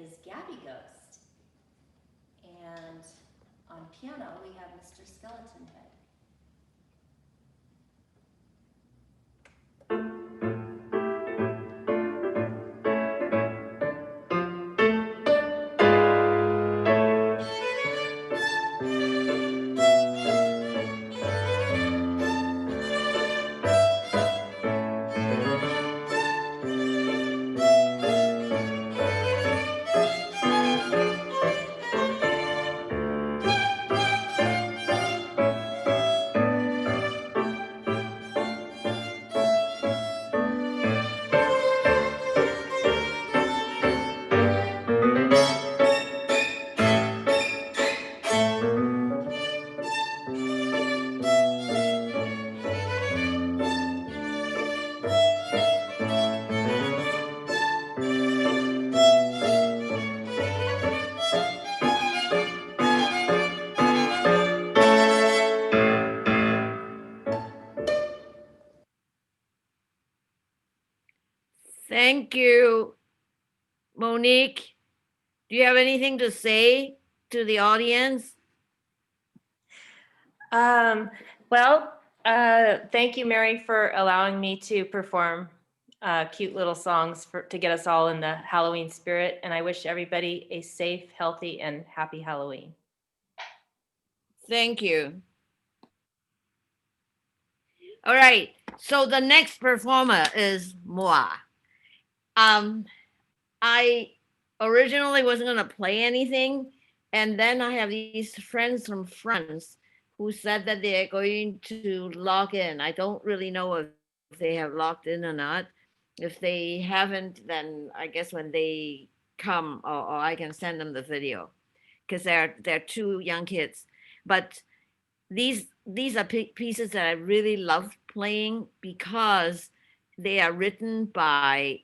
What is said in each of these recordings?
is Gabby Ghost. And on piano, we have Mr. Skeleton Head. Thank you, Monique. Do you have anything to say to the audience? Well, thank you, Mary, for allowing me to perform cute little songs to get us all in the Halloween spirit. And I wish everybody a safe, healthy, and happy Halloween. Thank you. All right. So the next performer is moi. I originally wasn't going to play anything. And then I have these friends from France who said that they're going to log in. I don't really know if they have logged in or not. If they haven't, then I guess when they come, or I can send them the video because they're two young kids. But these are pieces that I really love playing because they are written by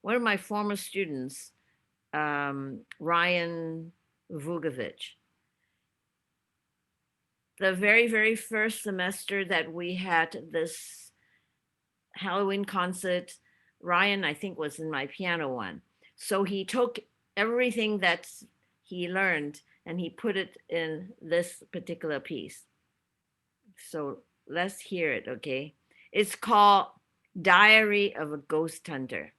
one of my former students, Ryan Vugovic. The very first semester that we had this Halloween concert, Ryan, I think, was in my piano one. So he took everything that he learned and he put it in this particular piece. So let's hear it, okay? It's called Diary of a Ghost Hunter.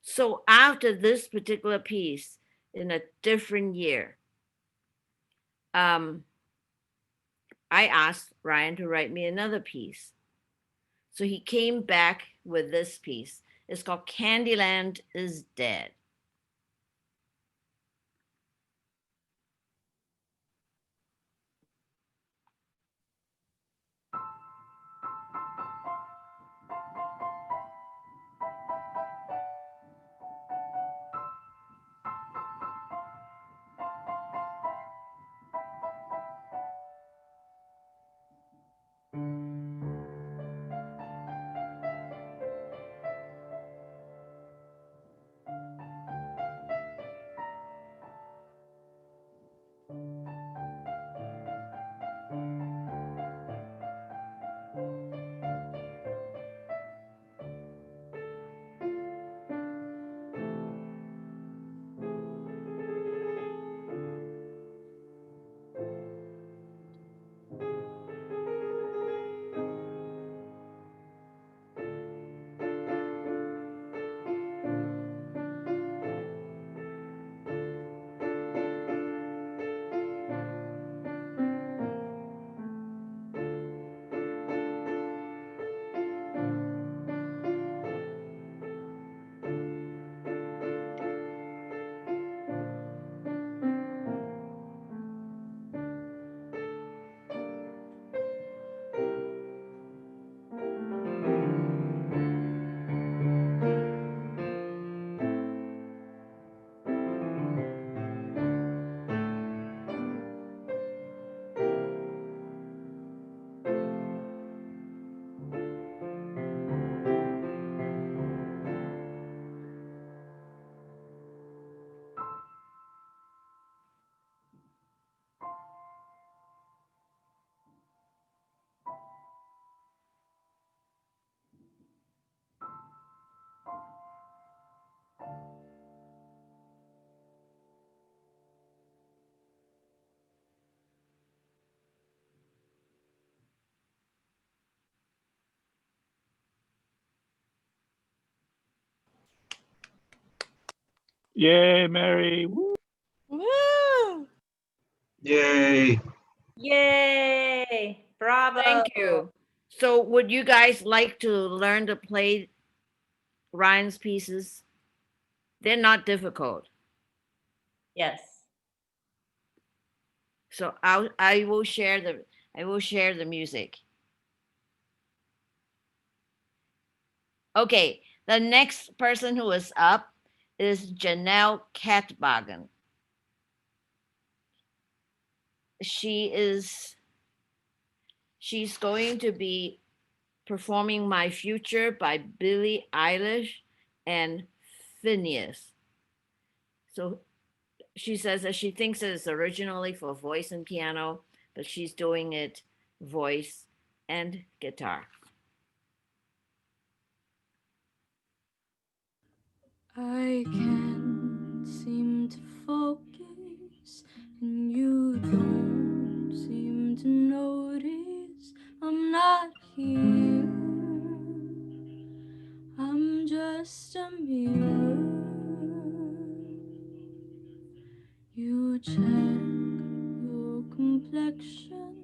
So after this particular piece, in a different year, um, I asked Ryan to write me another piece. So he came back with this piece. It's called Candyland is Dead. Yay, Mary. Woo. Woo! Yay. Yay! Bravo! Thank you. So would you guys like to learn to play Ryan's pieces? They're not difficult. Yes. So I will share the music. Okay, the next person who is up is Janelle Catbagan. She's going to be performing My Future by Billie Eilish and FINNEAS. So she says that she thinks that it's originally for voice and piano, but she's doing it voice and guitar. I can't seem to focus, and you don't seem to notice I'm not here. I'm just a mirror. You check your complexion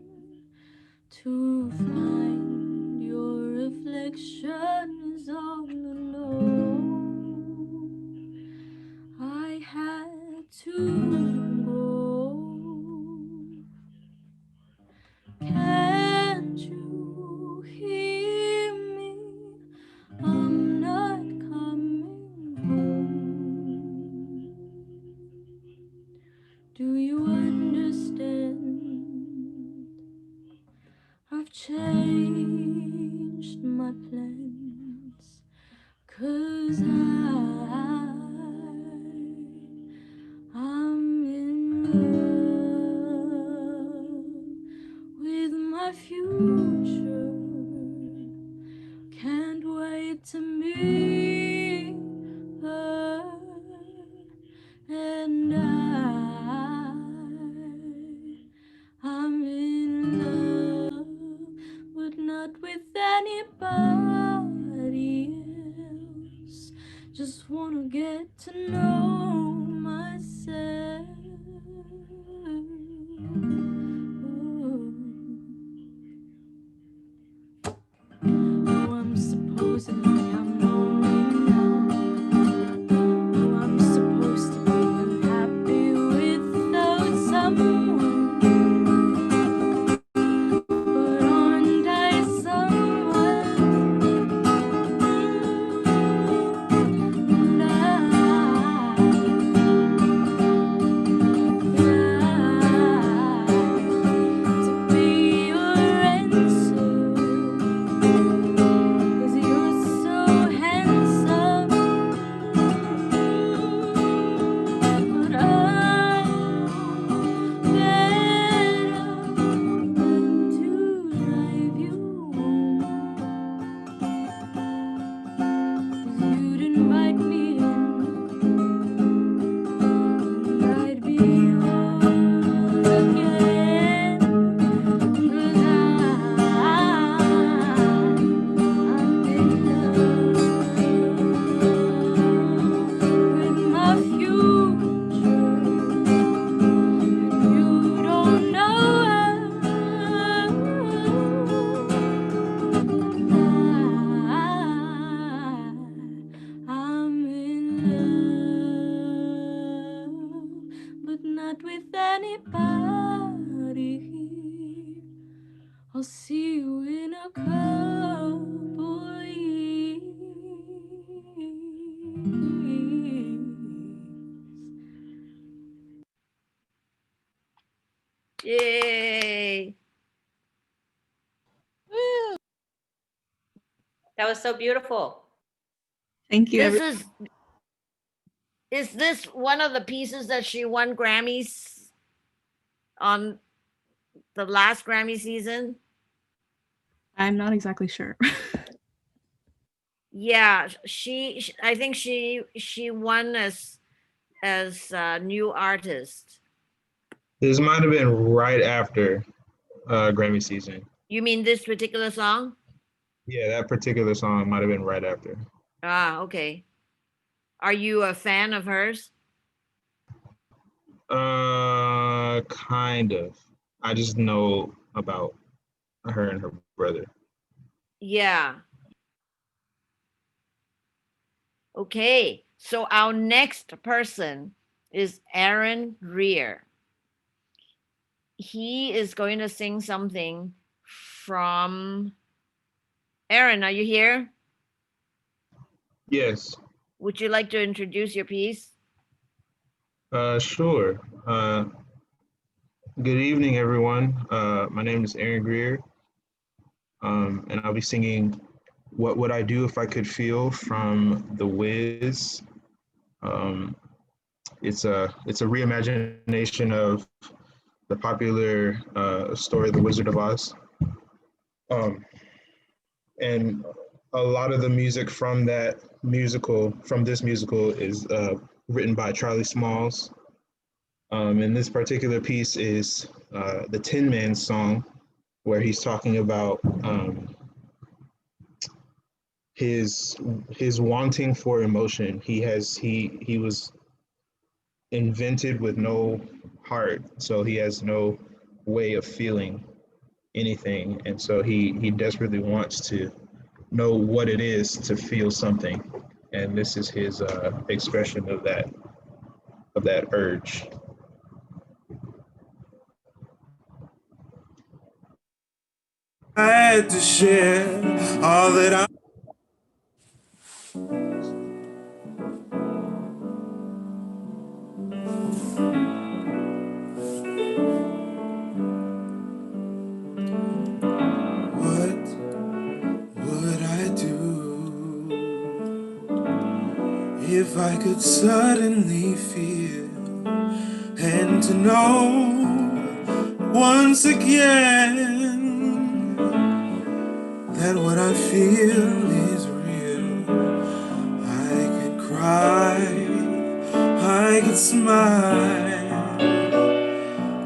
to find your reflection is all alone. I had to go. Can't you hear me? I'm not coming home. Do you understand? I've changed my plans, 'cause I'm in love with my future. Can't wait to meet her, and I'm in love, but not with anybody else. Just wanna get to know myself. Oh, I'm supposedly I'm lonely now. Oh, I'm supposed to be unhappy without someone, but aren't I someone? And to be your answer, 'cause you're so handsome. But I'm better than to drive you home, 'cause you'd invite me in, and I'd be yours again. 'Cause I'm in love with my future, and you don't know I'm in love, but not with anybody here. I'll see you in a couple years. Yay! That was so beautiful. Thank you. Is this one of the pieces that she won Grammys on the last Grammy season? I'm not exactly sure. Yeah, I think she won as new artist. This might have been right after Grammy season. You mean this particular song? Yeah, that particular song might have been right after. Ah, okay. Are you a fan of hers? Kind of. I just know about her and her brother. Yeah. Okay, so our next person is Aaron Greer. He is going to sing something from Aaron. Are you here? Yes. Would you like to introduce your piece? Sure. Good evening, everyone. My name is Aaron Greer, and I'll be singing "What Would I Do If I Could Feel" from The Wiz. It's a reimagination of the popular story "The Wizard of Oz," and a lot of the music from this musical, is written by Charlie Smalls. And this particular piece is the Tin Man song, where he's talking about his wanting for emotion. He was invented with no heart, so he has no way of feeling anything, and so he desperately wants to know what it is to feel something, and this is his expression of that urge. I had to share all that I. What would I do if I could suddenly feel and to know once again that what I feel is real? I could cry, I could smile,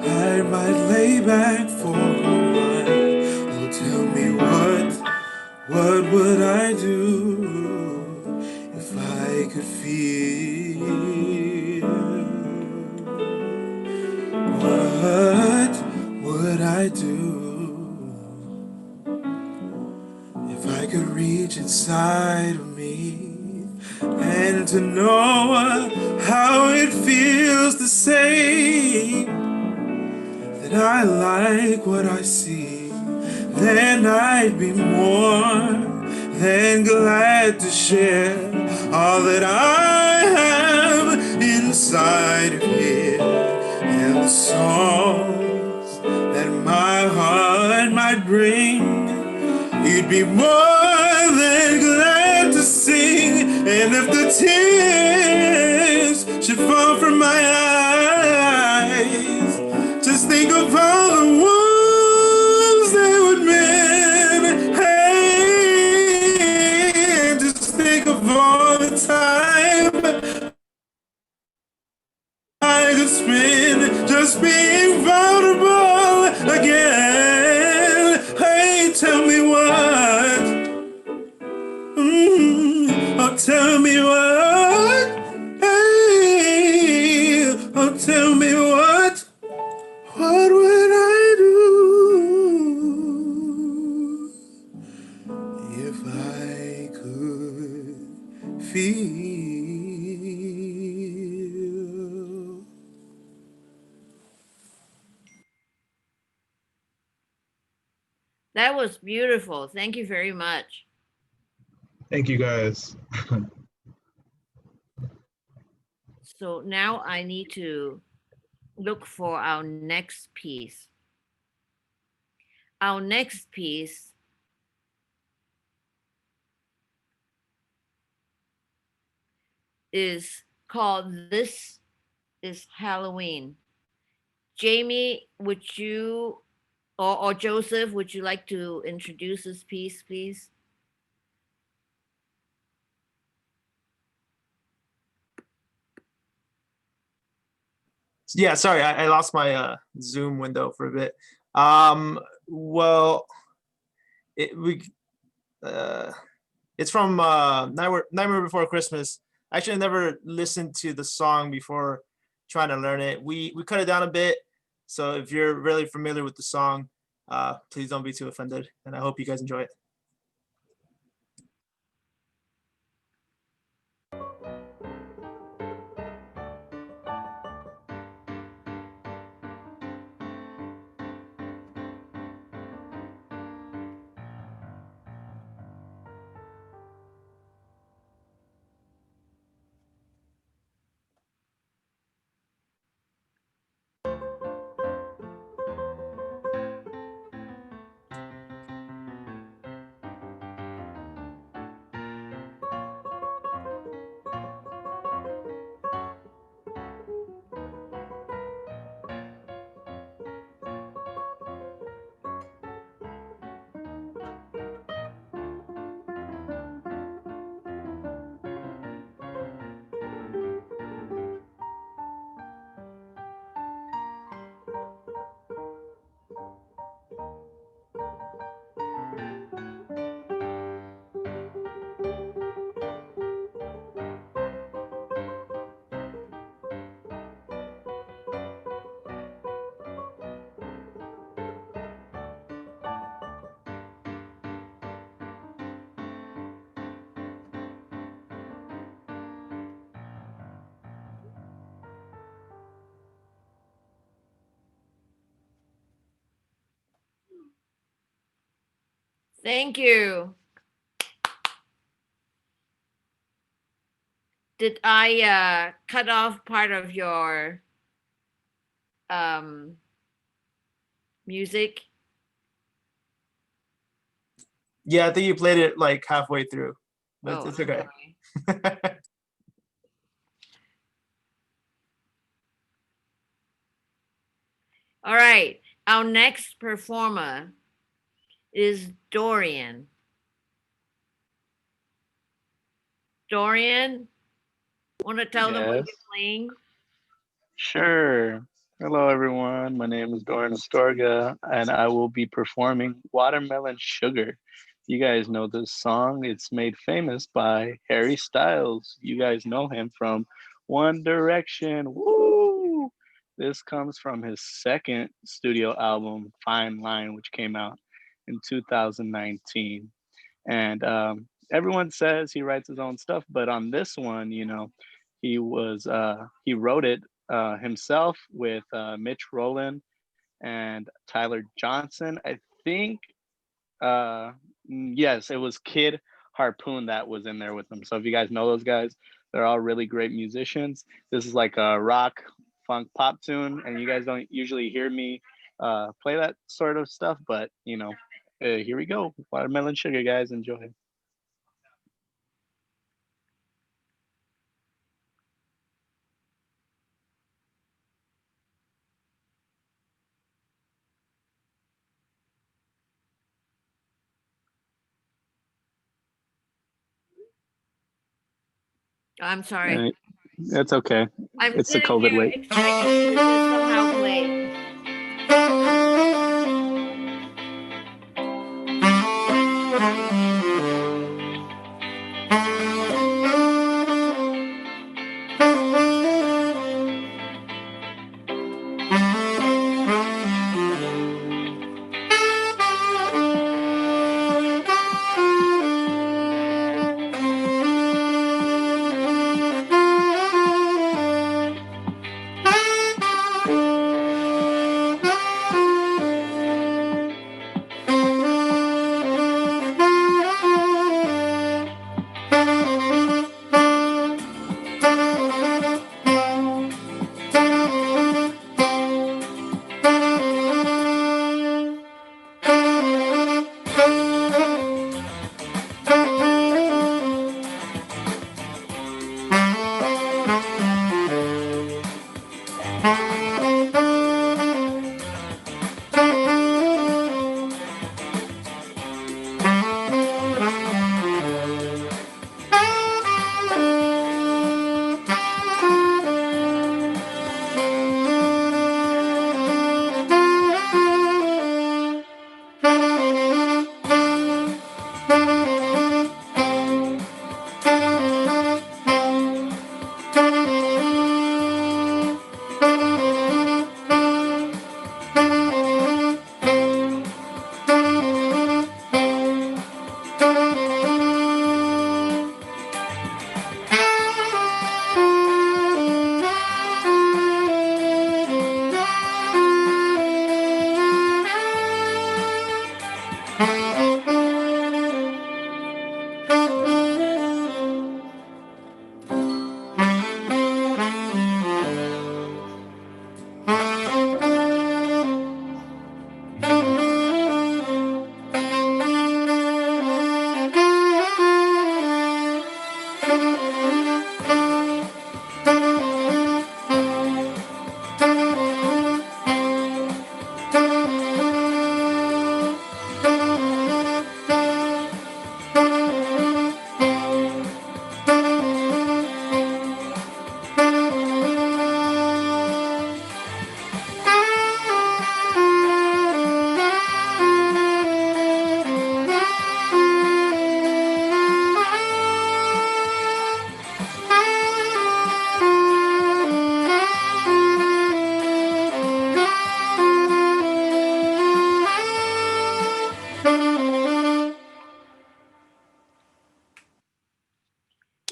I might lay back for a while. Oh, tell me what would I do if I could feel? What would I do if I could reach inside of me and to know how it feels to say that I like what I see? Then I'd be more than glad to share all that I have inside of here, and the songs that my heart might bring. You'd be more than glad to sing, and if the tears should fall from my eyes, just think of all the ones they would mend. Hey, just think of all the time I could spend just being vulnerable again. Hey, tell me what. Oh, tell me what. Hey, oh, tell me what. What would I do if I could feel? That was beautiful. Thank you very much. Thank you, guys. So now I need to look for our next piece. Our next piece is called This is Halloween. Jamie, would you, or Joseph, would you like to introduce this piece, please? Yeah, sorry, I lost my Zoom window for a bit. Well, it's from Nightmare Before Christmas. Actually, I never listened to the song before trying to learn it. We cut it down a bit. So if you're really familiar with the song, please don't be too offended. And I hope you guys enjoy it. Thank you. Did I cut off part of your music? Yeah, I think you played it like halfway through, but Oh, it's I'm okay. sorry. All right. Our next performer is Dorian. Dorian, want to tell them what Yes. you're playing? Sure. Hello, everyone. My name is Dorian Astorga, and I will be performing Watermelon Sugar. You guys know this song. It's made famous by Harry Styles. You guys know him from One Direction. Woo! This comes from his second studio album, Fine Line, which came out in 2019. And everyone says he writes his own stuff, but on this one, he wrote it himself with Mitch Rowland and Tyler Johnson. I think yes, it was Kid Harpoon that was in there with them. So if you guys know those guys, they're all really great musicians. This is like a rock funk pop tune, and you guys don't usually hear me play that sort of stuff, but here we go. Watermelon Sugar, guys, enjoy. I'm sorry. That's okay. I'm It's the sitting COVID here wait. expecting you to somehow play.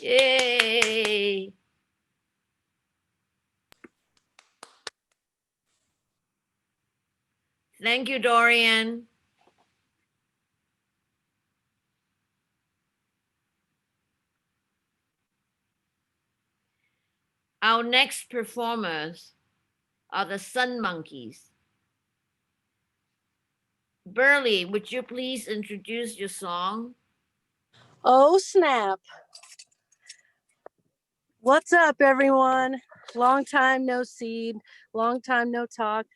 Yay! Thank you, Dorian. Our next performers are the Sun Monkeys. Berly, would you please introduce your song? Oh, snap. What's up, everyone? Long time no see, long time no talk.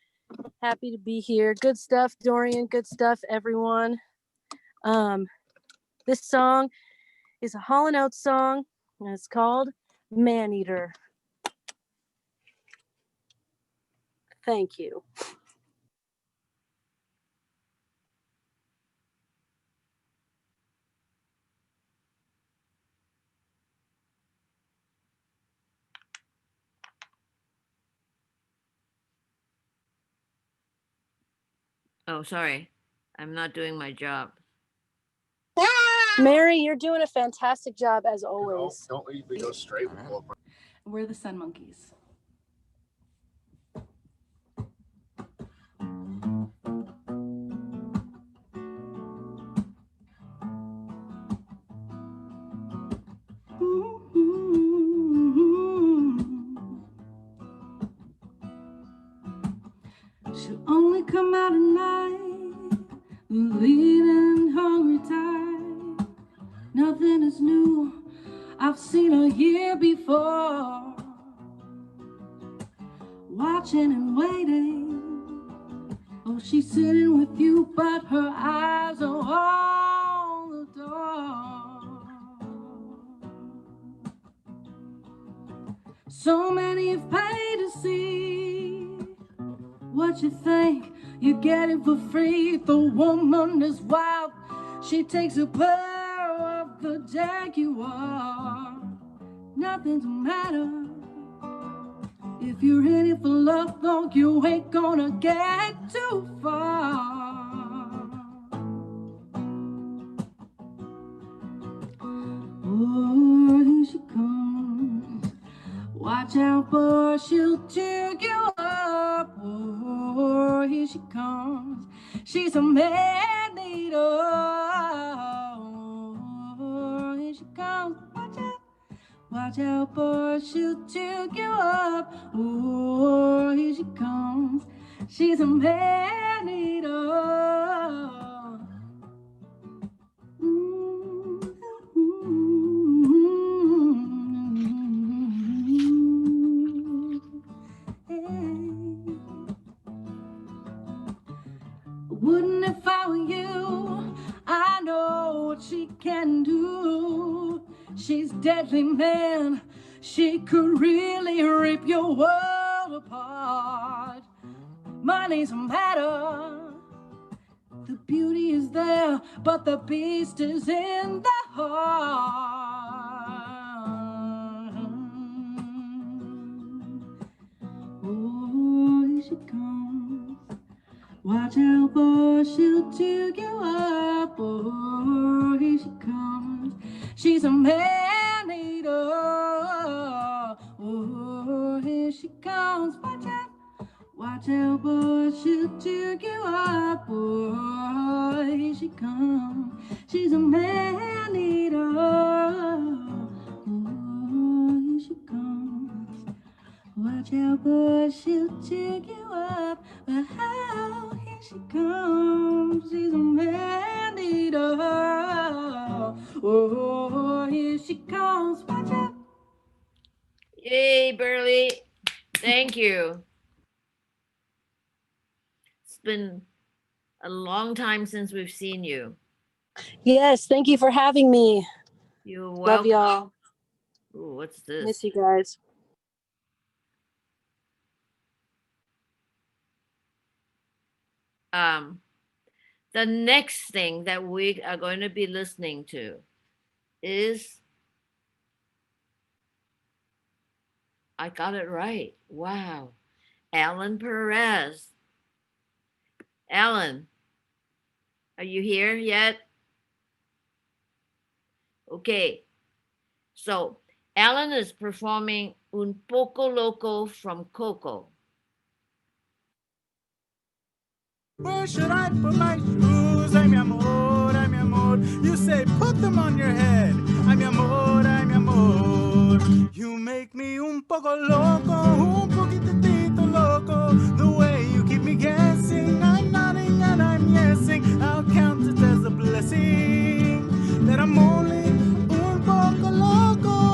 Happy to be here. Good stuff, Dorian. Good stuff, everyone. This song is a Hall & Oates song, and it's called Maneater. Thank you. Oh, sorry. I'm not doing my job. Mary, you're doing a fantastic job as always. Don't leave me go straight. We're the Sun Monkeys. She'll only come out at night, lean and hungry tight. Nothing is new, I've seen her here before. Watching and waiting, oh, she's sitting with you, but her eyes are on the door. So many have paid to see what you think, you get it for free. The woman is wild, she takes a pair of the Jaguar. Nothing's a matter if you're in it for love, though you ain't gonna get too far. Oh, here she comes. Watch out, boy, she'll tear you up. Oh, here she comes. She's a man-eater. Oh, here she comes. Watch out. Watch out, boy, she'll tear you up. Oh, here she comes. She's a man-eater. Wouldn't if I were you, I know what she can do. She's deadly, man, she could really rip your world apart. Money's a matter, the beauty is there, but the beast is in the heart. Oh, here she comes. Watch out, boy, she'll tear you up. Oh, here she comes. She's a man-eater. Oh, here she comes. Watch out, boy, she'll tear you up. Oh, here she comes. She's a man-eater. Oh, here she comes. Watch out, boy, she'll tear you up. Oh, here she comes. She's a man-eater. Oh, here she comes. Watch out. Yay, Berly. Thank you. It's been a long time since we've seen you. Yes, thank you for having me. You're Love welcome. y'all. Ooh, what's this? Miss you guys. The next thing that we are going to be listening to is, I got it right. Wow. Alan Perez. Alan, are you here yet? Okay. So Alan is performing Un Poco Loco from CoCo. Where should I put my shoes? Ay, mi amor, ay, mi amor. You say put them on your head. Ay, mi amor, ay, mi amor. You make me un poco loco, un poquitito loco. The way you keep me guessing, I'm nodding and I'm yesing. I'll count it as a blessing that I'm only un poco loco.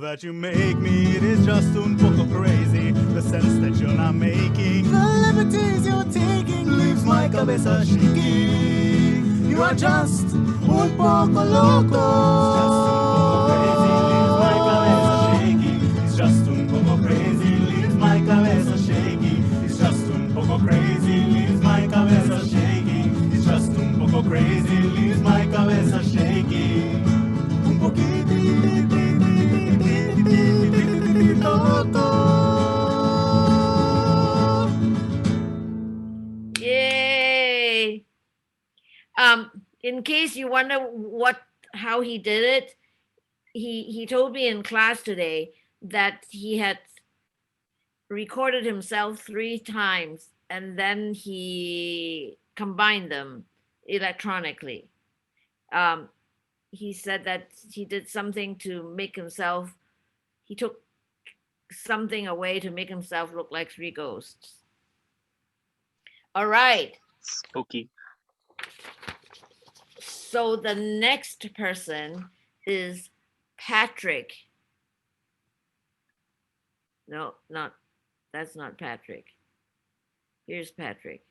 That you make me, it is just un poco crazy. The sense that you're not making, the liberties you're taking, leaves my cabeza shaking. You are just un poco loco. It's just un poco crazy, leaves my cabeza shaking. It's just un poco crazy, leaves my cabeza shaking. It's just un poco crazy, leaves my cabeza shaking. Un poquito. Yay! In case you wonder how he did it, he told me in class today that he had recorded himself 3 times and then he combined them electronically. He said that he did something to make himself, he took something away to make himself look like 3 ghosts. All right. Spooky. So the next person is Patrick. No, that's not Patrick. Here's Patrick.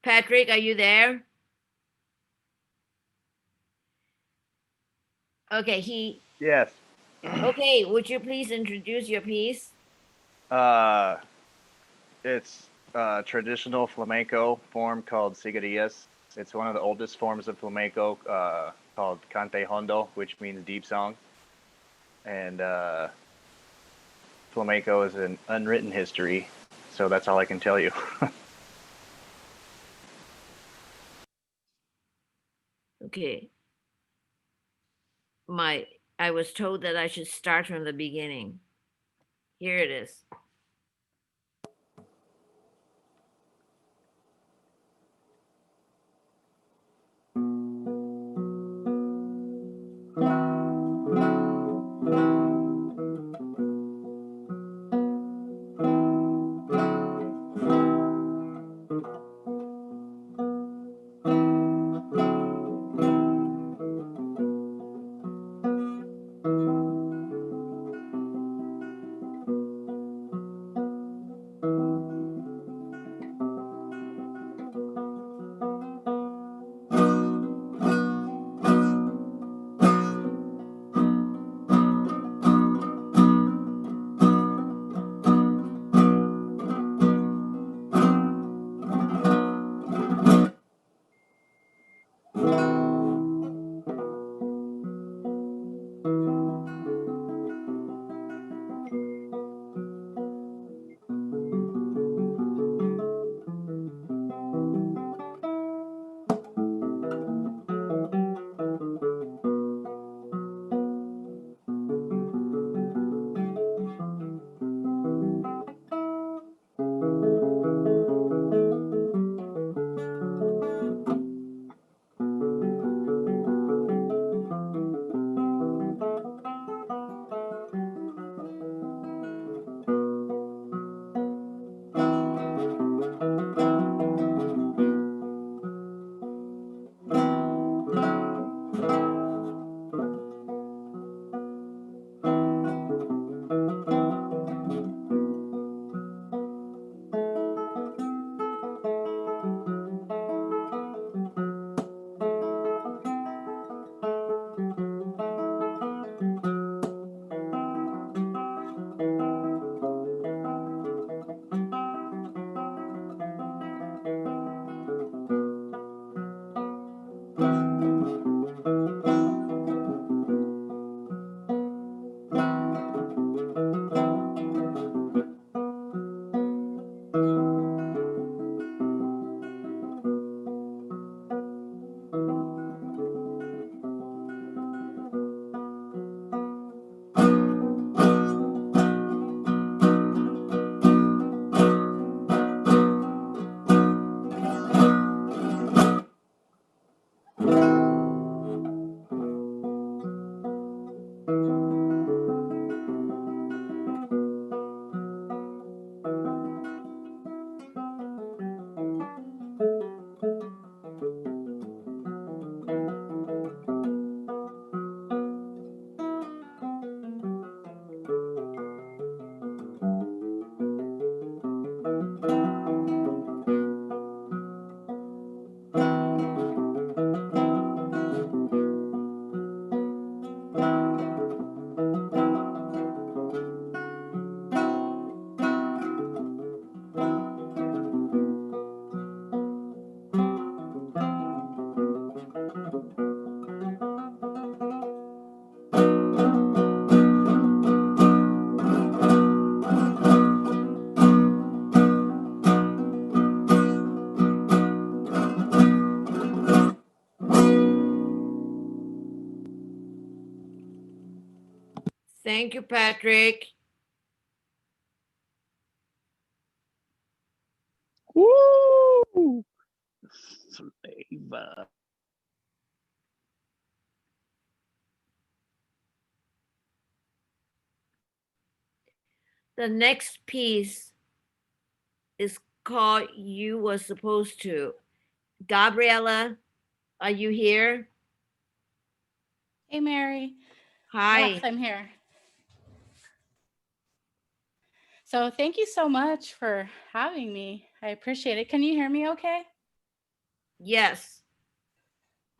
Patrick, are you there? Okay, Yes. Okay, would you please introduce your piece? It's a traditional flamenco form called Siguiriyas. It's one of the oldest forms of flamenco, called cante hondo, which means deep song. And flamenco is an unwritten history, so that's all I can tell you. Okay. I was told that I should start from the beginning. Here it is. Thank you, Patrick. Woo! Flavor. The next piece is called You Was Supposed To. Gabriela, are you here? Hey, Mary. Hi. Yes, I'm here. So thank you so much for having me. I appreciate it. Can you hear me okay? Yes.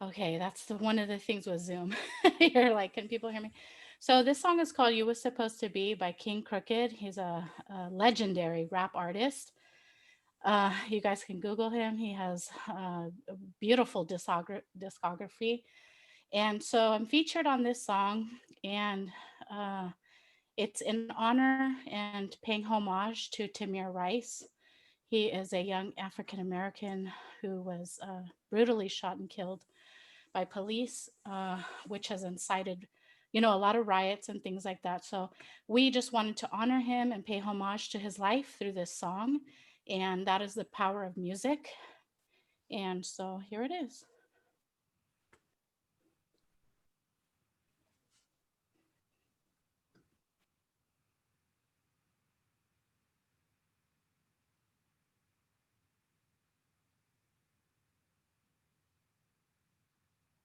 Okay, that's one of the things with Zoom. You're like, can people hear me? So this song is called You Was Supposed to Be by King Crooked. He's a legendary rap artist. You guys can Google him. He has a beautiful discography. And so I'm featured on this song, and it's in honor and paying homage to Tamir Rice. He is a young African American who was brutally shot and killed by police, which has incited, a lot of riots and things like that. So we just wanted to honor him and pay homage to his life through this song. And that is the power of music. And so here it is.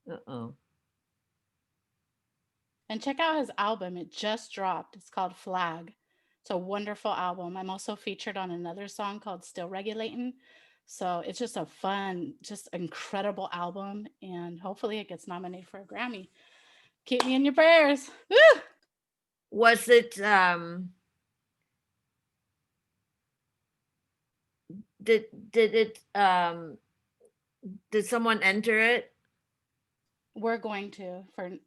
Uh-oh. And check out his album. It just dropped. It's called Flag. It's a wonderful album. I'm also featured on another song called Still Regulating. So it's just a fun, just incredible album. And hopefully it gets nominated for a Grammy. Keep me in your prayers. Woo! Was it did someone enter it? We're going to for the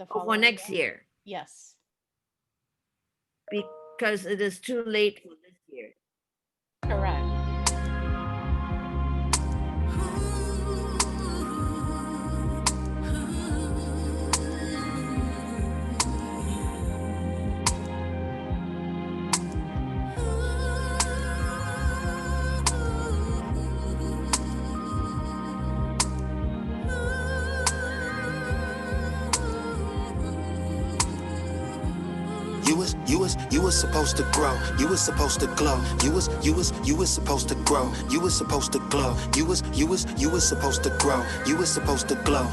for following next year? Yes. Because it is too late for this year. Correct. You was supposed to grow. You was supposed to glow. You was supposed to grow. You was supposed to glow. You was supposed to grow. You was supposed to glow.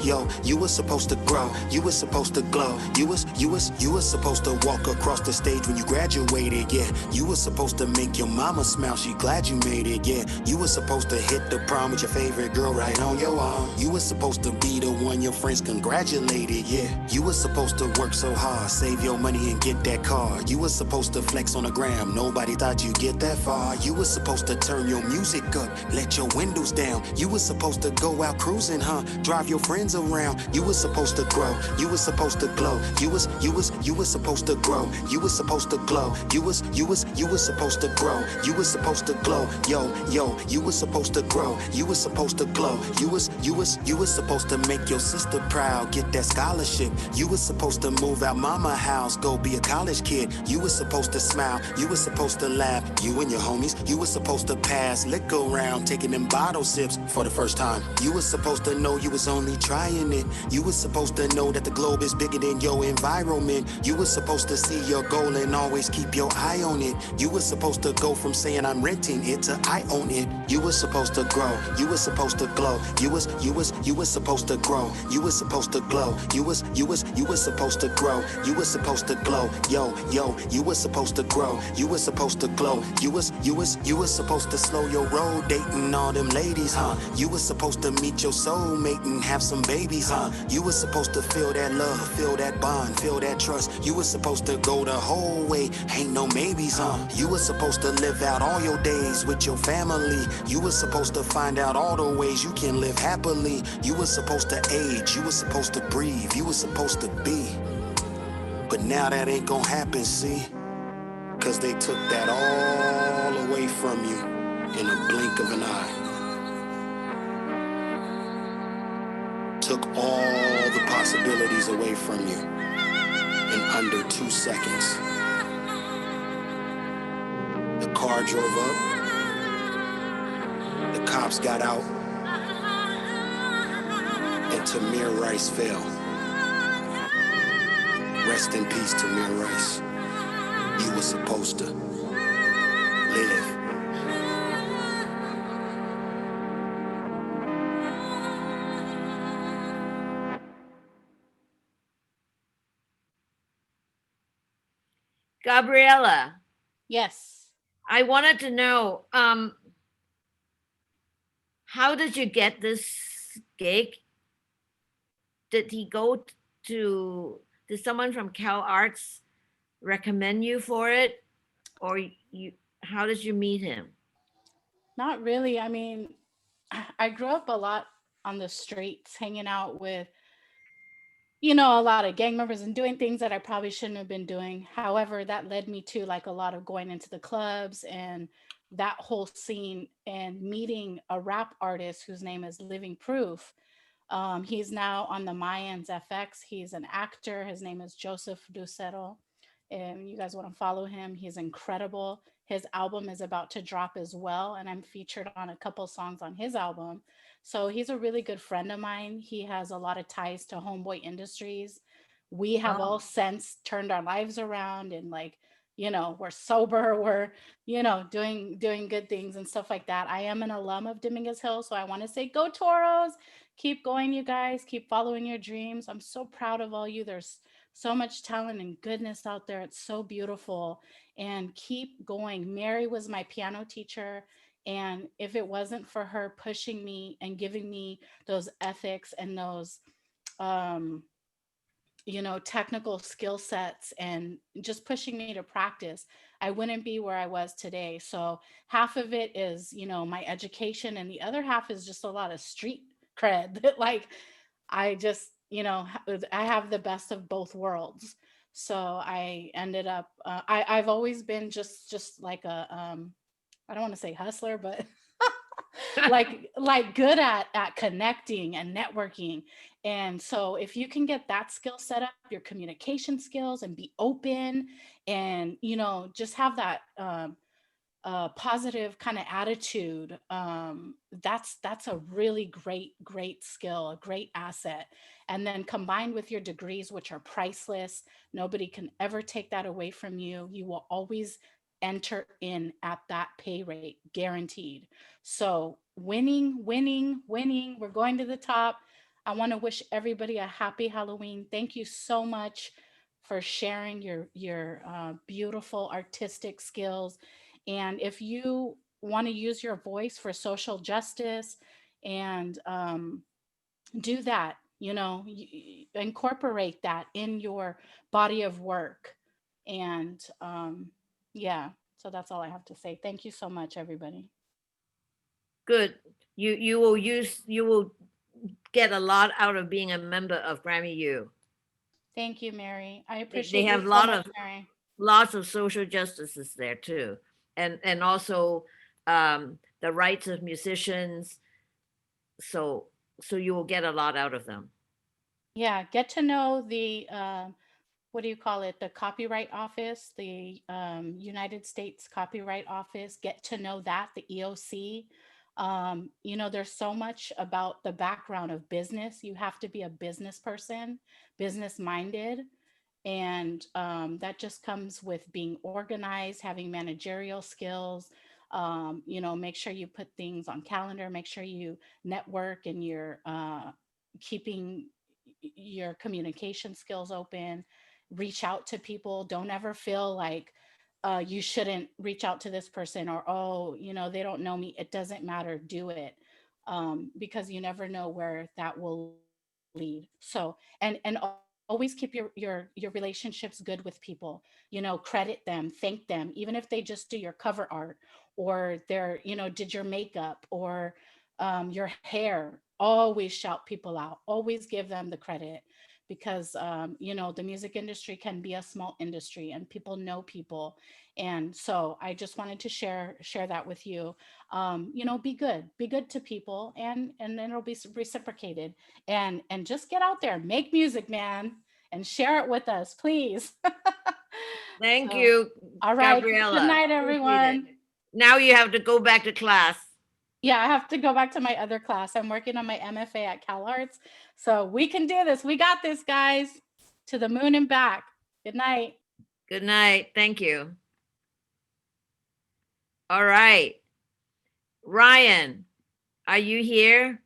Yo, you was supposed to grow. You was supposed to glow. You was supposed to walk across the stage when you graduated. Yeah, you was supposed to make your mama smile. She glad you made it. Yeah, you was supposed to hit the prom with your favorite girl right on your own. You was supposed to be the one your friends congratulated. Yeah, you was supposed to work so hard, save your money and get that car. You was supposed to flex on the gram. Nobody thought you'd get that far. You was supposed to turn your music up, let your windows down. You was supposed to go out cruising, drive your friends around. You was supposed to grow. You was supposed to glow. You was supposed to grow. You was supposed to glow. You was supposed to grow. You was supposed to glow. Yo, you was supposed to grow. You was supposed to glow. You was supposed to make your sister proud, get that scholarship. You was supposed to move out mama house, go be a college kid. You was supposed to smile. You was supposed to laugh. You and your homies. You was supposed to pass liquor around, taking them bottle sips for the first time. You was supposed to know you was only trying it. You was supposed to know that the globe is bigger than your environment. You was supposed to see your goal and always keep your eye on it. You was supposed to go from saying I'm renting it to I own it. You was supposed to grow. You was supposed to glow. You was supposed to grow. You was supposed to glow. You was supposed to grow. You was supposed to glow. Yo, you was supposed to grow. You was supposed to glow. You was supposed to slow your roll, dating all them ladies, You was supposed to meet your soulmate and have some babies, You was supposed to feel that love, feel that bond, feel that trust. You was supposed to go the whole way, ain't no maybes, You was supposed to live out all your days with your family. You was supposed to find out all the ways you can live happily. You was supposed to age. You was supposed to breathe. You was supposed to be. But now that ain't gonna happen, see? Cause they took that all away from you in a blink of an eye. Took all the possibilities away from you in under 2 seconds. The car drove up. The cops got out. And Tamir Rice fell. Rest in peace, Tamir Rice. You were supposed to live. Gabriela, Yes. I wanted to know, how did you get this gig? Did he go to, did someone from Cal Arts recommend you for it? Or you, how did you meet him? Not really. I mean, I grew up a lot on the streets, hanging out with, a lot of gang members and doing things that I probably shouldn't have been doing. However, that led me to like a lot of going into the clubs and that whole scene and meeting a rap artist whose name is Living Proof. He's now on the Mayans FX. He's an actor. His name is Joseph Ducero. And you guys want to follow him. He's incredible. His album is about to drop as well. And I'm featured on a couple songs on his album. So he's a really good friend of mine. He has a lot of ties to Homeboy Industries. We have all since turned our lives around and like, we're sober, we're, doing good things and stuff like that. I am an alum of Dominguez Hill. So I want to say go Toros. Keep going, you guys. Keep following your dreams. I'm so proud of all you. There's so much talent and goodness out there. It's so beautiful. And keep going. Mary was my piano teacher. And if it wasn't for her pushing me and giving me those ethics and those, technical skill sets and just pushing me to practice, I wouldn't be where I was today. So half of it is, my education, and the other half is just a lot of street cred that like, I just, I have the best of both worlds. So I ended up, I've always been just like a, I don't want to say hustler, but like good at connecting and networking. And so if you can get that skill set up, your communication skills, and be open and, just have that, positive kind of attitude, that's a really great skill, a great asset. And then combined with your degrees, which are priceless, nobody can ever take that away from you. You will always enter in at that pay rate, guaranteed. So winning. We're going to the top. I want to wish everybody a happy Halloween. Thank you so much for sharing your beautiful artistic skills. And if you want to use your voice for social justice and do that, incorporate that in your body of work. And yeah, so that's all I have to say. Thank you so much, everybody. Good. You will get a lot out of being a member of Grammy U. Thank you, Mary. I appreciate They have you so much, Mary. lots of social justices there too, and also the rights of musicians. So you will get a lot out of them. Yeah, get to know the what do you call it? The Copyright Office, the United States Copyright Office. Get to know that, the EOC. There's so much about the background of business. You have to be a business person, business minded. And that just comes with being organized, having managerial skills. Make sure you put things on calendar, make sure you network and you're keeping your communication skills open. Reach out to people. Don't ever feel like you shouldn't reach out to this person, or, oh, they don't know me. It doesn't matter. Do it. Because you never know where that will lead. So, and always keep your relationships good with people. Credit them, thank them, even if they just do your cover art, or they're, did your makeup, or your hair. Always shout people out. Always give them the credit, because the music industry can be a small industry and people know people. And so I just wanted to share that with you. Be good to people, and then it'll be reciprocated. And just get out there, make music, man. and share it with us, please. Thank So, you, all right. Gabriela. Good night, Appreciate everyone. it. Now you have to go back to class. Yeah, I have to go back to my other class. I'm working on my MFA at Cal Arts. So we can do this. We got this, guys. To the moon and back. Good night. Good night. Thank you. All right. Ryan, are you here?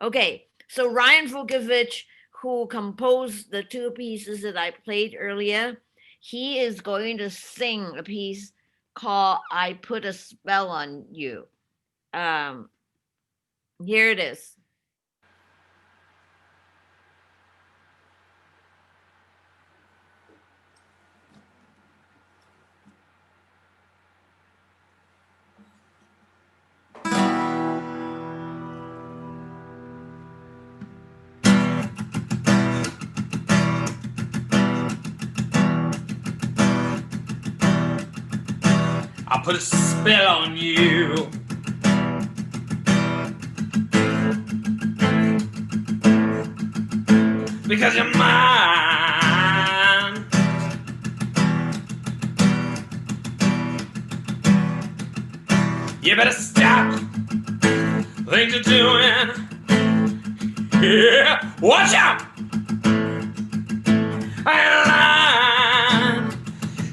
Okay, so Ryan Vukovic, who composed the two pieces that I played earlier, he is going to sing a piece called I Put a Spell on You. Here it is. I put a spell on you. Because you're mine. You better stop things you're doing. Yeah, watch out! I ain't lying.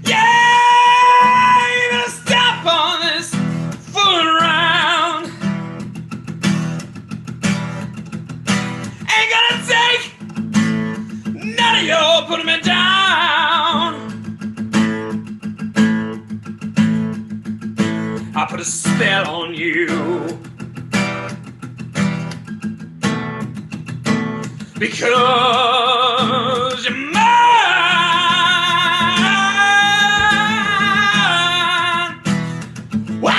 Yeah, you better stop all this fooling around. Ain't gonna take none of your putting me down. I put a spell on you. Because you're mine. Wow!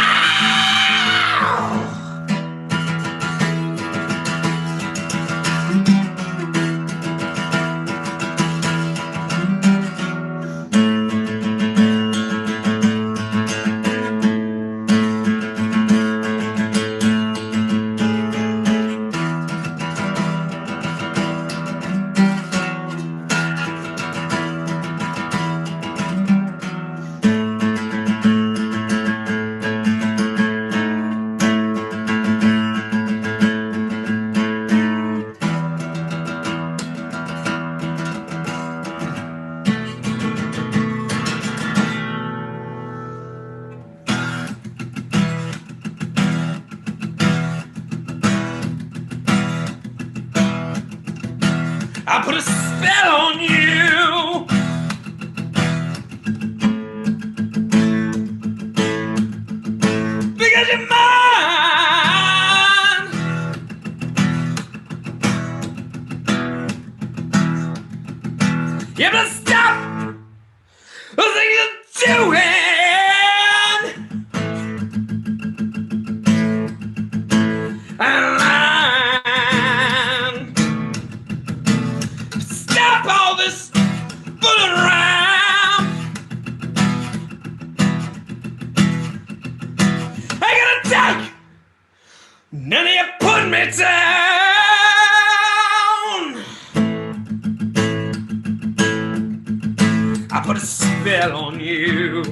I put a spell on you. Because you're mine. You better stop the thing you're doing. And lying. Stop all this fooling around. I gotta take none of you putting me down. I put a spell on you.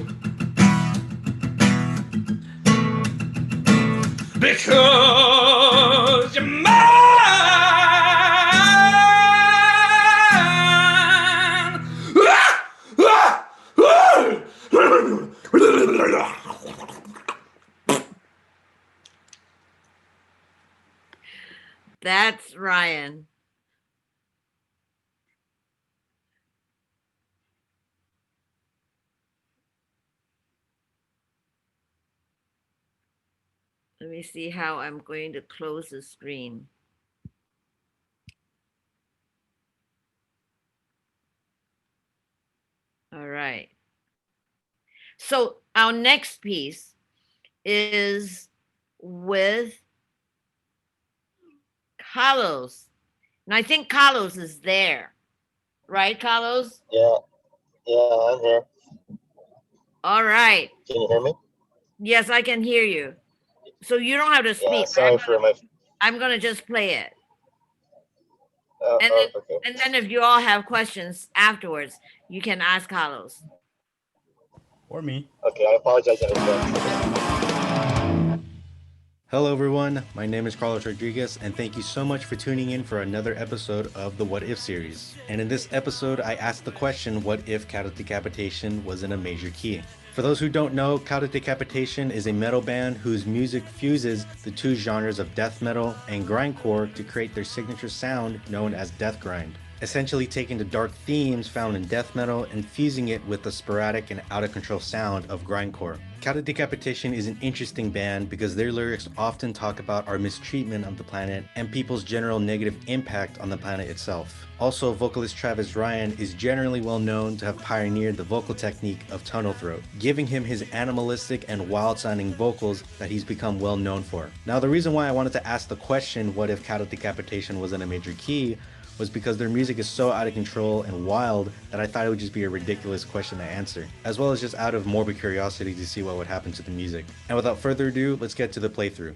Because you're mine. That's Ryan. Let me see how I'm going to close the screen. All right. So our next piece is with Carlos. And I think Carlos is there. Right, Carlos? Yeah, I'm here. All right. Can you hear me? Yes, I can hear you. So you don't have to Yeah, speak. sorry for my. I'm gonna just play it. Oh, And oh, then, okay. and then if you all have questions afterwards, you can ask Carlos. Or me. Okay, I apologize in advance. Hello, everyone. My name is Carlos Rodriguez, and thank you so much for tuning in for another episode of the What If series. And in this episode, I asked the question, what if Cattle Decapitation was in a major key? For those who don't know, Cattle Decapitation is a metal band whose music fuses the two genres of death metal and grindcore to create their signature sound known as death grind, essentially taking the dark themes found in death metal and fusing it with the sporadic and out-of-control sound of grindcore. Cattle Decapitation is an interesting band because their lyrics often talk about our mistreatment of the planet and people's general negative impact on the planet itself. Also, vocalist Travis Ryan is generally well known to have pioneered the vocal technique of tunnel throat, giving him his animalistic and wild-sounding vocals that he's become well known for. Now, the reason why I wanted to ask the question, what if Cattle Decapitation was in a major key, was because their music is so out of control and wild that I thought it would just be a ridiculous question to answer, as well as just out of morbid curiosity to see what would happen to the music. And without further ado, let's get to the playthrough.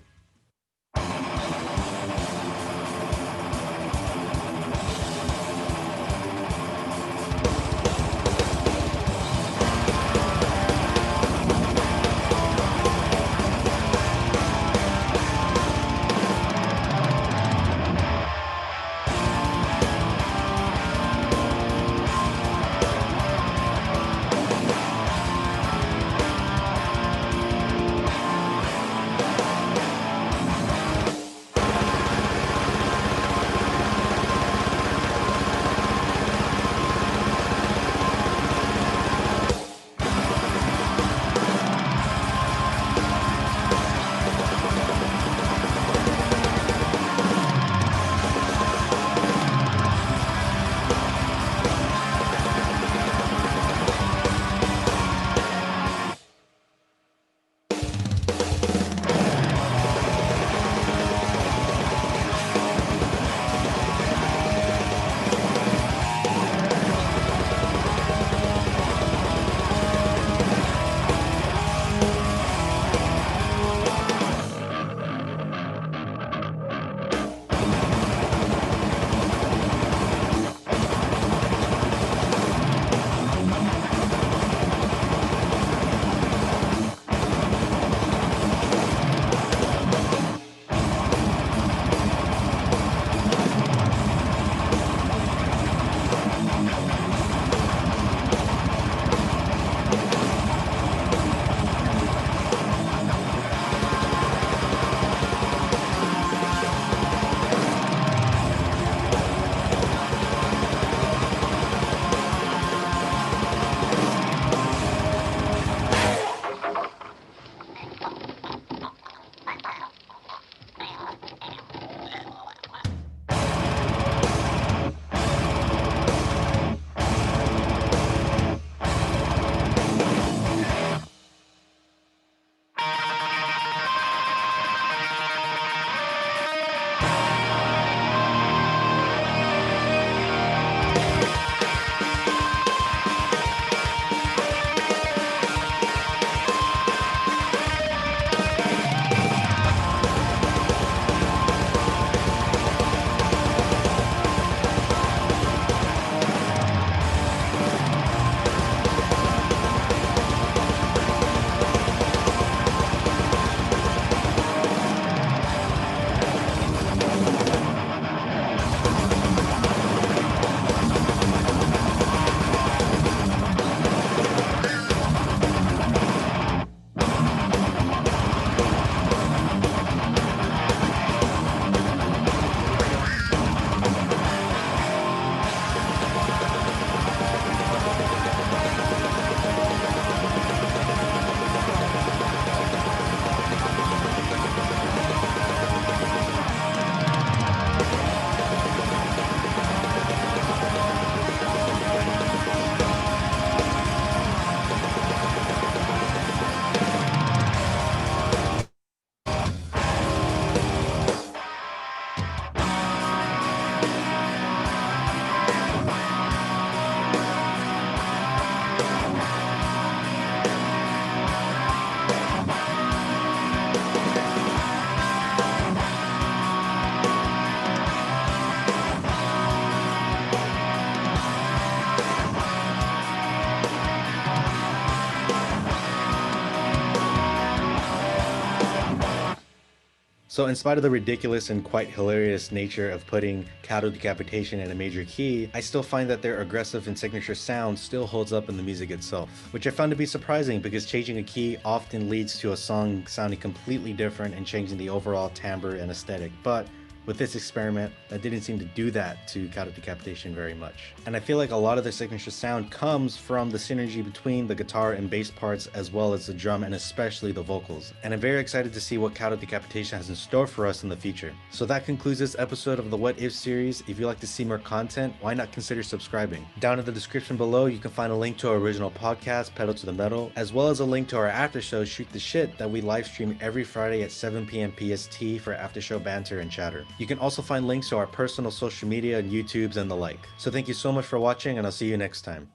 So in spite of the ridiculous and quite hilarious nature of putting cattle decapitation in a major key, I still find that their aggressive and signature sound still holds up in the music itself, which I found to be surprising because changing a key often leads to a song sounding completely different and changing the overall timbre and aesthetic. But with this experiment, that didn't seem to do that to cattle decapitation very much. And I feel like a lot of their signature sound comes from the synergy between the guitar and bass parts as well as the drum and especially the vocals. And I'm very excited to see what cattle decapitation has in store for us in the future. So that concludes this episode of the What If series. If you'd like to see more content, why not consider subscribing? Down in the description below, you can find a link to our original podcast, Pedal to the Metal, as well as a link to our after show, Shoot the Shit, that we live stream every Friday at 7 p.m. PST for after show banter and chatter. You can also find links to our personal social media and YouTubes and the like. So thank you so much for watching, and I'll see you next time.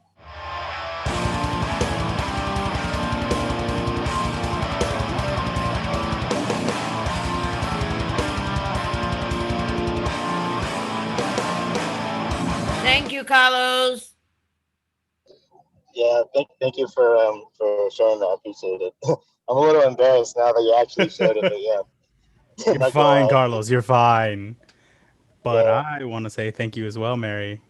Thank you, Carlos. Yeah, thank you for sharing that. I appreciate it. I'm a little embarrassed now that you actually showed it, but yeah. You're Not gonna fine, lie. Carlos. You're fine. But Yeah. I want to say thank you as well, Mary.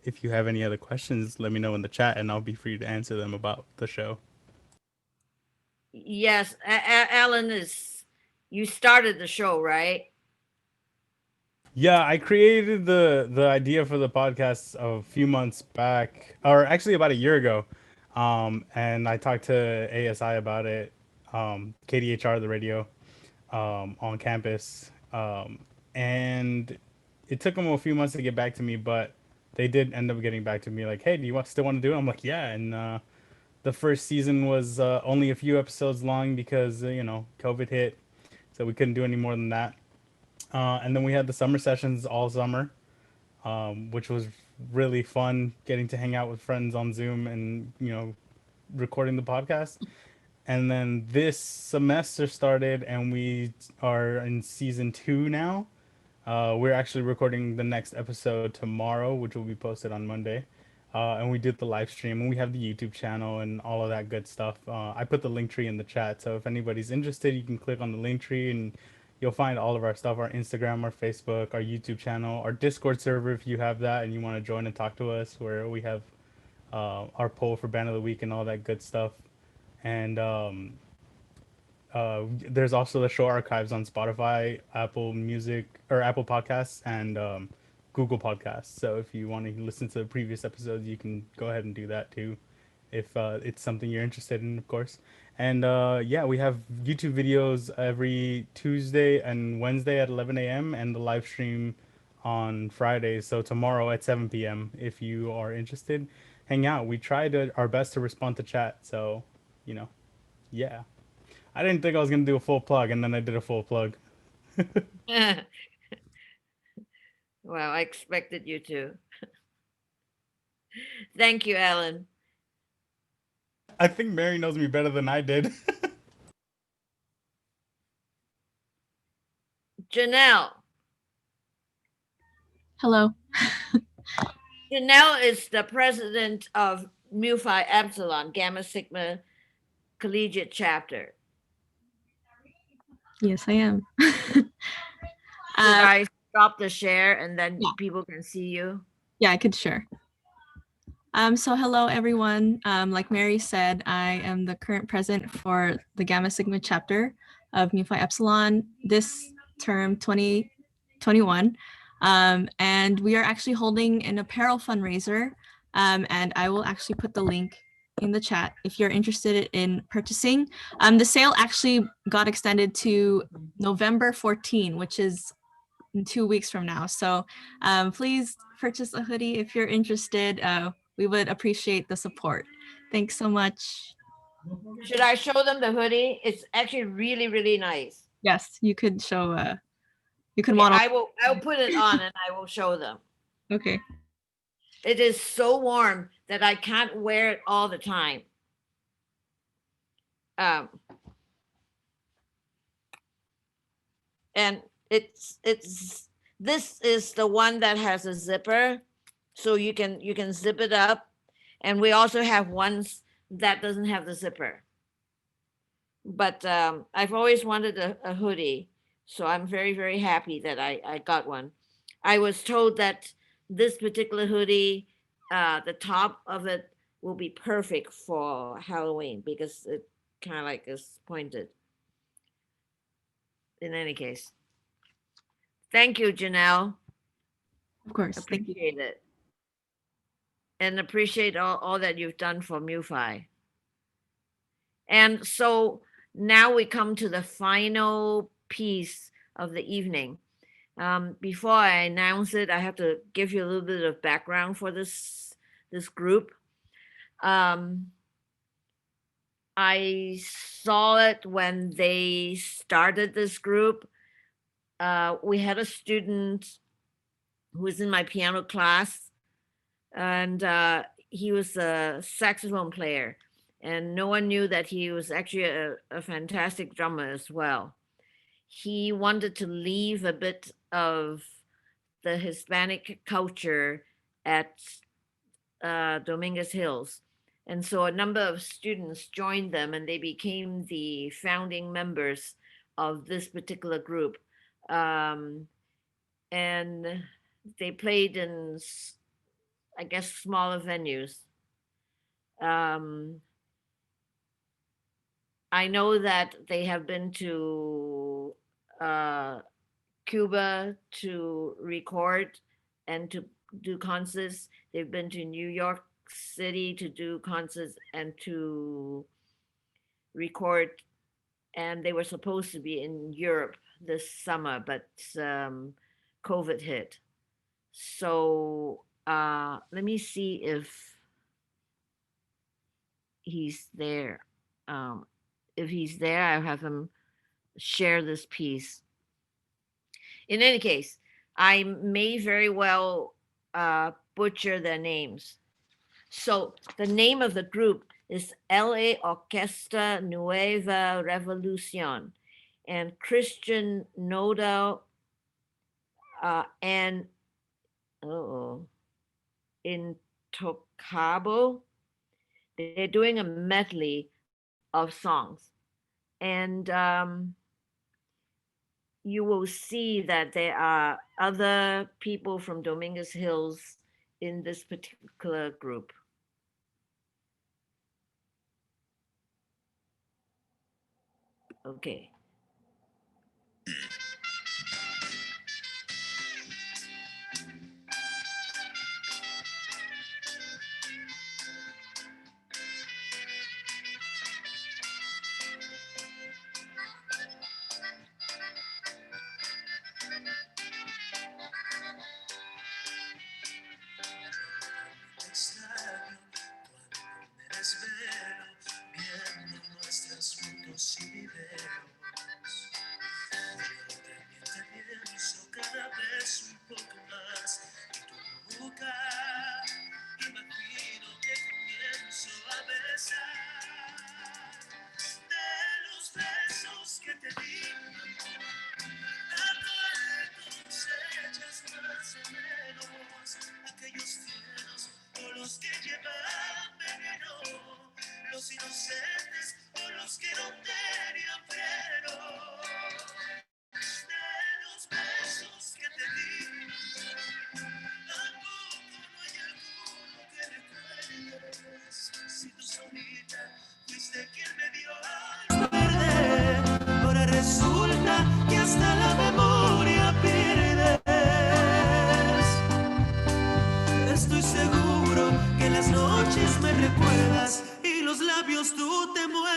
If you have any other questions, let me know in the chat, and I'll be free to answer them about the show. Yes, Alan, you started the show, right? Yeah, I created the idea for the podcast a few months back, or actually about a year ago. And I talked to ASI about it, KDHR, the radio, on campus. And it took them a few months to get back to me, but they did end up getting back to me like, hey, do you still want to do it? I'm like, yeah. And the first season was only a few episodes long because, COVID hit. So we couldn't do any more than that. And then we had the summer sessions all summer, which was really fun, getting to hang out with friends on Zoom and, recording the podcast. And then this semester started and we are in season 2 now. We're actually recording the next episode tomorrow, which will be posted on Monday. And we did the live stream and we have the YouTube channel and all of that good stuff. I put the link tree in the chat. So if anybody's interested, you can click on the link tree and you'll find all of our stuff, our Instagram, our Facebook, our YouTube channel, our Discord server if you have that and you want to join and talk to us, where we have our poll for Band of the Week and all that good stuff. And there's also the show archives on Spotify, Apple Music, or Apple Podcasts, and Google Podcasts. So if you want to listen to the previous episodes, you can go ahead and do that too, if it's something you're interested in, of course. And yeah, we have YouTube videos every Tuesday and Wednesday at 11 a.m. and the live stream on Fridays. So tomorrow at 7 p.m. if you are interested, hang out. We tried our best to respond to chat. So, yeah. I didn't think I was going to do a full plug, and then I did a full plug. Well, I expected you to. Thank you, Alan. I think Mary knows me better than I did. Janelle. Hello. Janelle is the president of Mu Phi Epsilon, Gamma Sigma Collegiate Chapter. Yes, I am. Should I stop the share and then people can see you? Yeah, I could share. So hello, everyone. Like Mary said, I am the current president for the Gamma Sigma chapter of Mu Phi Epsilon this term 2021. And we are actually holding an apparel fundraiser. And I will actually put the link in the chat if you're interested in purchasing. The sale actually got extended to November 14, which is in 2 weeks from now. So please purchase a hoodie if you're interested. We would appreciate the support. Thanks so much. Should I show them the hoodie? It's actually really, really nice. Yes, you could show, you can Yeah, model. I'll put it on and I will show them. Okay. It is so warm that I can't wear it all the time. And this is the one that has a zipper, so you can zip it up. And we also have ones that doesn't have the zipper. but I've always wanted a hoodie, so I'm very, very happy that I got one. I was told that this particular hoodie, the top of it will be perfect for Halloween because it kind of like is pointed. In any case, thank you, Janelle. Of course. Thank you. Appreciate it. And appreciate all that you've done for MUFI. And so now we come to the final piece of the evening. Before I announce it, I have to give you a little bit of background for this group. I saw it when they started this group. We had a student who was in my piano class, and he was a saxophone player, and no one knew that he was actually a fantastic drummer as well. He wanted to leave a bit of the Hispanic culture at Dominguez Hills. And so a number of students joined them and they became the founding members of this particular group. And they played in, I guess, smaller venues. I know that they have been to Cuba to record and to do concerts. They've been to New York City to do concerts and to record. And they were supposed to be in Europe this summer, but COVID hit. So let me see if he's there. If he's there, I'll have him share this piece. In any case, I may very well butcher their names. So the name of the group is LA Orquesta Nueva Revolucion, and Christian Nodal and Intocabo. They're doing a medley of songs, and you will see that there are other people from Dominguez Hills in this particular group. Okay. Ahora resulta que hasta la memoria pierdes. Estoy seguro que en las noches me recuerdas y los labios tú te muerdes.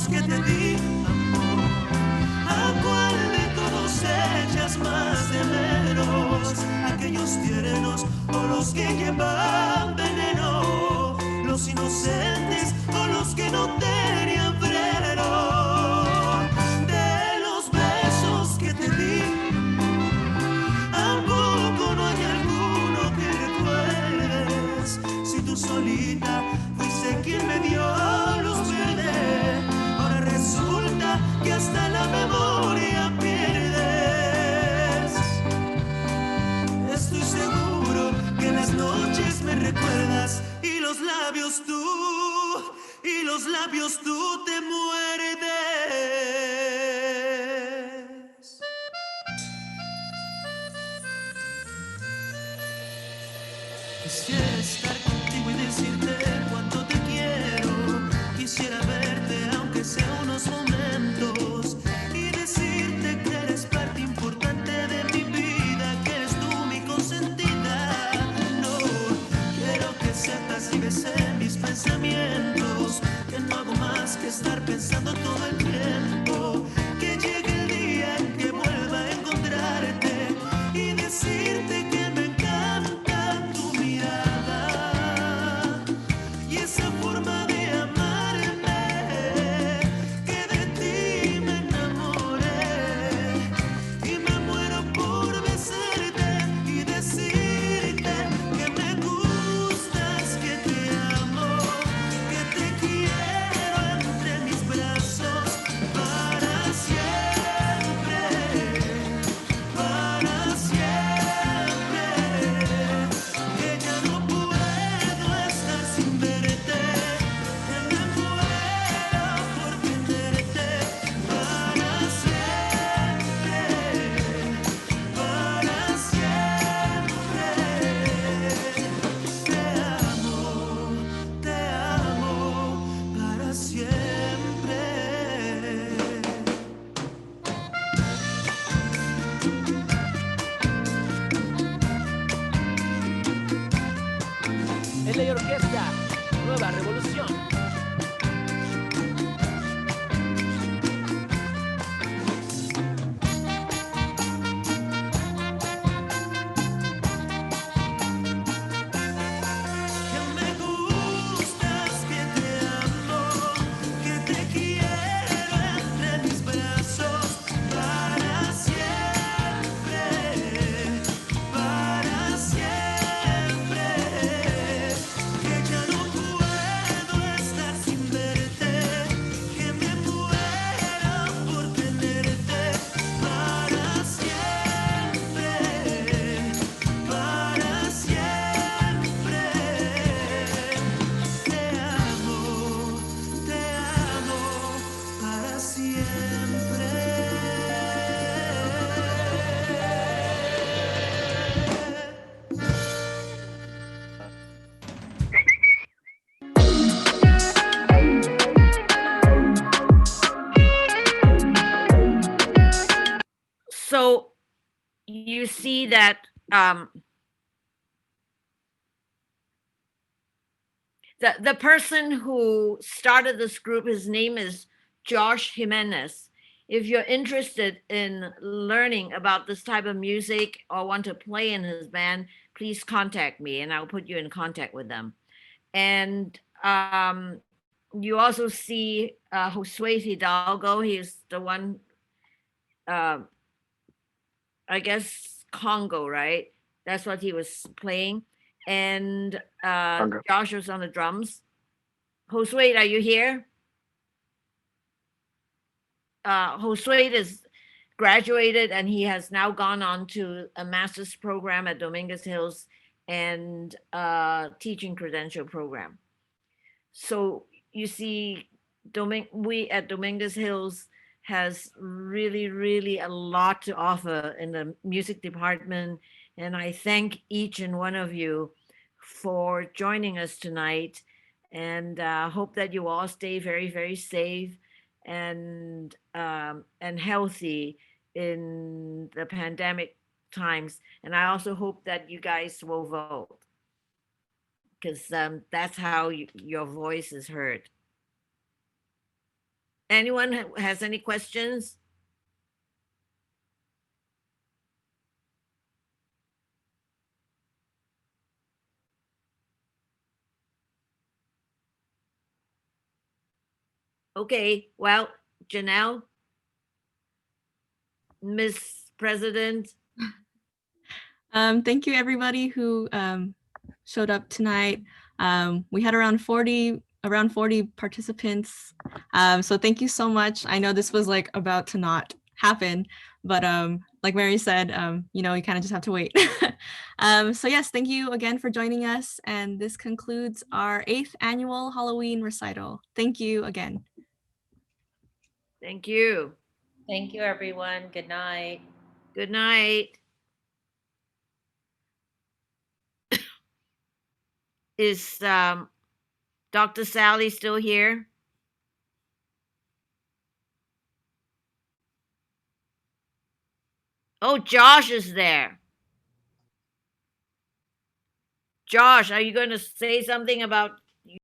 Que te di, amor, ¿a cuál de todos echas más de menos? Aquellos tiernos o los que llevan veneno, los inocentes o los que no tenían freno. De los besos que te di, ¿a poco no hay alguno que recuerde? que hasta la memoria pierdes. Estoy seguro que en las noches me recuerdas y los labios tú te muerdes. Quisiera estar contigo y decirte cuánto te quiero. Quisiera verte aunque sea unos momentos y decirte que eres parte importante de mi vida, que eres tú mi consentida. No, quiero que sepas y ves en mis pensamientos que no hago más que estar pensando todo el tiempo. Que llegue el día en que vuelva a encontrarte y decirte que me encanta tu mirada y esa forma de amarme, que de ti me enamoré y me muero por besarte y decirte que me gustas, que te amo, que te quiero entre mis brazos para siempre, que ya no puedo estar sin verte, que me muero por tenerte para siempre, te amo para siempre. En la orquesta, nueva revolución. Que me gustas, que te amo, que te quiero entre mis brazos para siempre, que ya no puedo estar sin verte, que me muero por tenerte para siempre, te amo para siempre. So you see that the person who started this group, his name is Josh Jimenez. If you're interested in learning about this type of music or want to play in his band, please contact me and I'll put you in contact with them. And you also see Josue Hidalgo. He's the one, I guess, Congo, right? That's what he was playing. And Josh was on the drums. Josue, are you here? Josue is graduated and he has now gone on to a master's program at Dominguez Hills and teaching credential program. So you see, we at Dominguez Hills has really a lot to offer in the music department. And I thank each and one of you for joining us tonight, and hope that you all stay very safe and healthy in the pandemic times. And I also hope that you guys will vote, because that's how your voice is heard. Anyone has any questions? Okay, well, Janelle, Miss President. Thank you everybody who showed up tonight. We had around 40 around 40 participants. So thank you so much. I know this was like about to not happen, but like Mary said, you know, you kind of just have to wait. So yes, thank you again for joining us. And this concludes our 8th annual Halloween recital. Thank you again. Thank you. Thank you, everyone. Good night. Good night. Is Dr. Sally still here? Oh, Josh is there. Josh, are you going to say something about